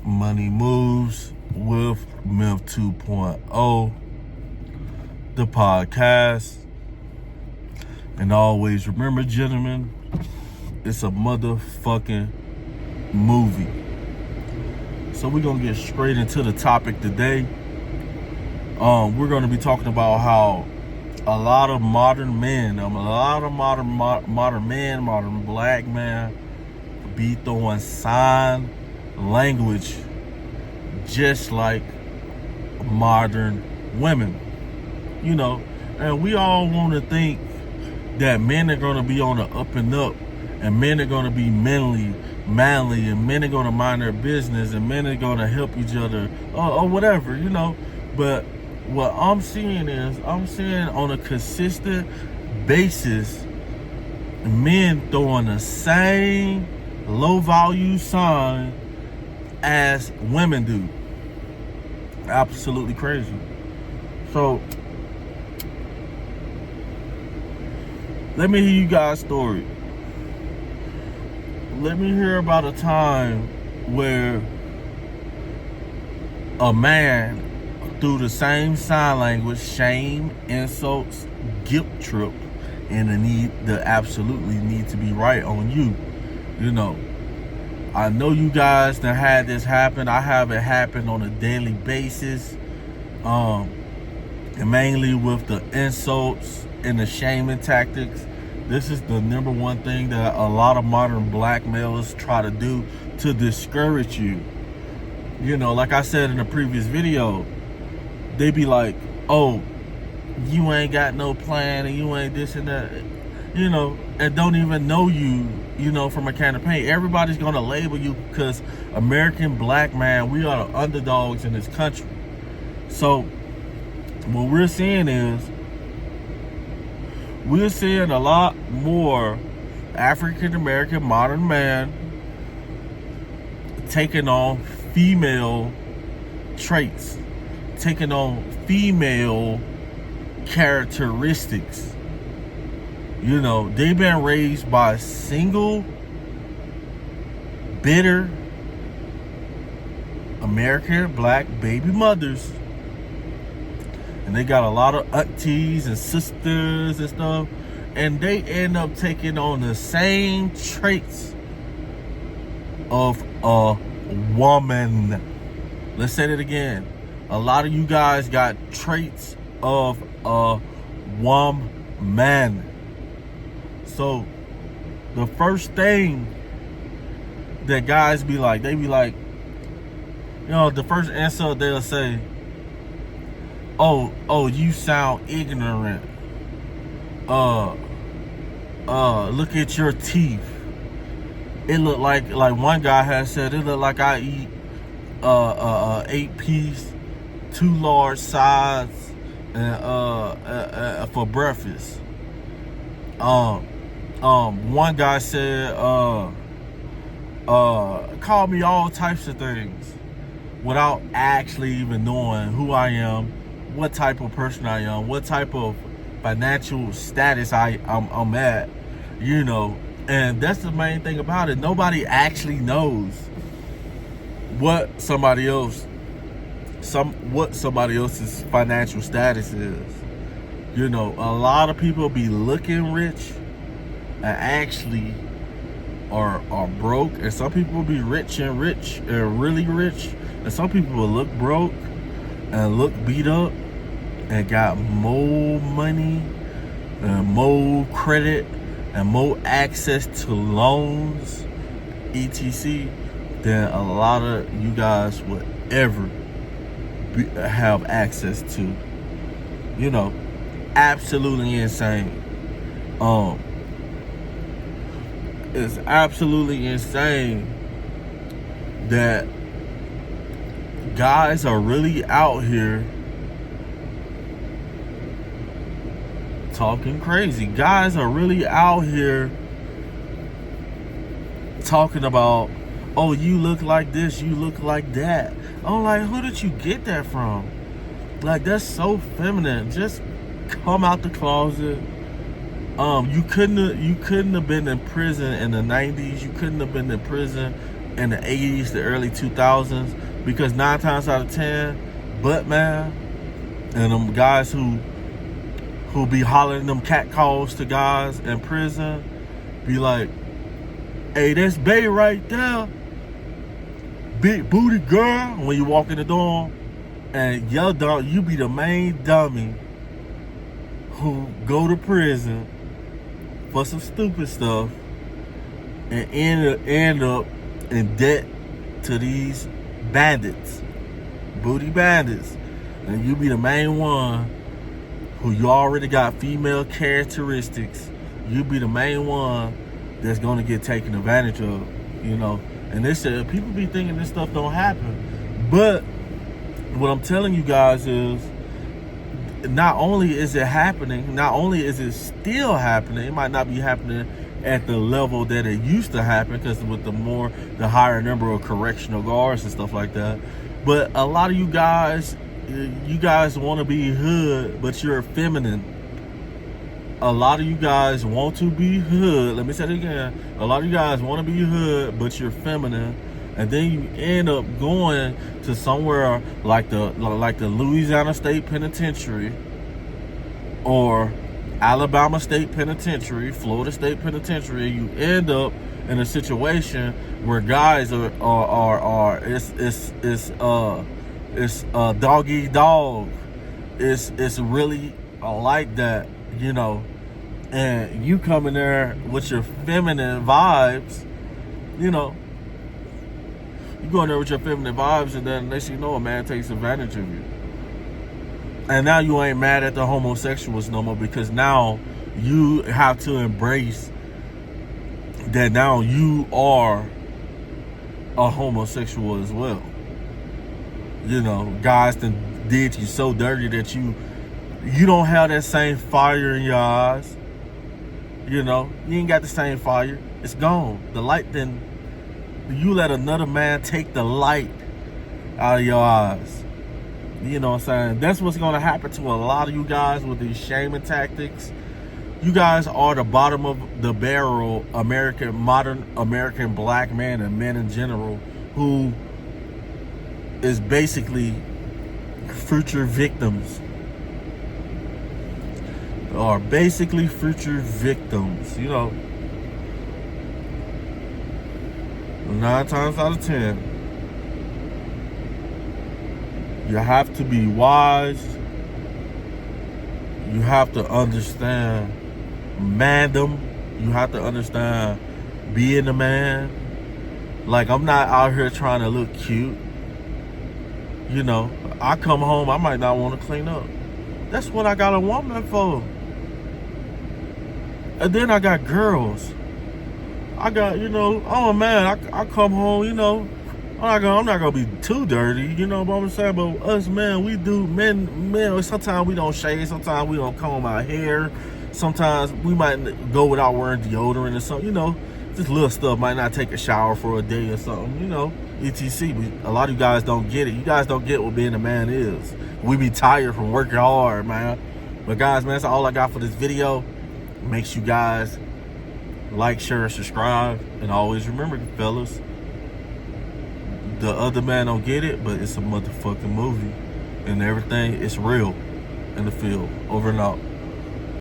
Money Moves with Memph 2.0, the podcast. And always remember, gentlemen, it's a motherfucking movie. So we're going to get straight into the topic today. We're going to be talking about how a lot of modern men, modern black men be throwing sign language just like modern women, and we all want to think that men are going to be on the up and up, and men are going to be manly, and men are going to mind their business, and men are going to help each other, or whatever, but what I'm seeing on a consistent basis, men throwing the same low value sign as women do. Absolutely crazy. So let me hear you guys' story. Let me hear about a time where a man through the same sign language, shame, insults, guilt trip, and the absolutely need to be right on you. I know you guys that had this happen. I have it happen on a daily basis, and mainly with the insults and the shaming tactics. This is the number one thing that a lot of modern black males try to do to discourage you. Like I said in the previous video, they be like, oh, you ain't got no plan, and you ain't this and that, and don't even know you, from a can of paint. Everybody's gonna label you because American black man, we are the underdogs in this country. So what we're seeing is, we're seeing a lot more African American modern man taking on female traits, taking on female characteristics. They've been raised by single, bitter American black baby mothers, and they got a lot of aunties and sisters and stuff, and they end up taking on the same traits of a woman. Let's say it again. A lot of you guys got traits of a woman. So the first thing that guys be like, the first insult they'll say, oh, you sound ignorant. Look at your teeth. It look like one guy has said, it look like I eat 8-piece, 2 large sides, and for breakfast. One guy said, call me all types of things without actually even knowing who I am, what type of person I am, what type of financial status I'm at, and that's the main thing about it. Nobody actually knows what somebody else's financial status is. A lot of people be looking rich and actually are broke, and some people be rich and really rich, and some people will look broke and look beat up and got more money and more credit and more access to loans, etc., than a lot of you guys would ever have access to. Absolutely insane. It's absolutely insane that guys are really out here talking crazy. Guys are really out here talking about, oh, you look like this, you look like that. I'm like, who did you get that from? Like, that's so feminine. Just come out the closet. You couldn't have been in prison in the 90s. You couldn't have been in prison in the 80s, the early 2000s, because 9 times out of 10, butt man and them guys who be hollering them cat calls to guys in prison be like, hey, that's Bay right there, big booty girl, when you walk in the door. And your dog, you be the main dummy who go to prison for some stupid stuff and end up in debt to these bandits, booty bandits. And you be the main one who you already got female characteristics. You be the main one that's gonna get taken advantage of, you know. And this people be thinking this stuff don't happen, but what I'm telling you guys is, not only is it happening, not only is it still happening, it might not be happening at the level that it used to happen, because with the higher number of correctional guards and stuff like that. But a lot of you guys want to be hood, but you're feminine. A lot of you guys want to be hood. Let me say it again. A lot of you guys want to be hood, but you're feminine. And then you end up going to somewhere like the Louisiana State Penitentiary, or Alabama State Penitentiary, Florida State Penitentiary. You end up in a situation where guys are dog eat dog. It's really like that, you know. And you come in there with your feminine vibes, you know. You go in there with your feminine vibes, and then next thing you know, a man takes advantage of you. And now you ain't mad at the homosexuals no more, because now you have to embrace that now you are a homosexual as well. You know, guys done did you so dirty that you don't have that same fire in your eyes. You know, you ain't got the same fire. It's gone. The light then. You let another man take the light out of your eyes. You know what I'm saying? That's what's going to happen to a lot of you guys with these shaming tactics. You guys are the bottom of the barrel modern American black man and men in general, who is basically future victims. Are basically future victims, you know. 9 times out of 10, you have to be wise. You have to understand mandom. You have to understand being a man. Like, I'm not out here trying to look cute. You know, I come home, I might not want to clean up. That's what I got a woman for. And then I got girls. I got, you know, oh man, I come home, you know, I'm not gonna be too dirty, you know what I'm saying? But us men, we do, men, sometimes we don't shave, sometimes we don't comb our hair, sometimes we might go without wearing deodorant or something, you know, just little stuff, might not take a shower for a day or something, you know, etc. But a lot of you guys don't get it. You guys don't get what being a man is. We be tired from working hard, man. But guys, man, that's all I got for this video. Make sure you guys like, share, and subscribe. And always remember, fellas, the other man don't get it, but it's a motherfucking movie. And everything is real in the field. Over and out.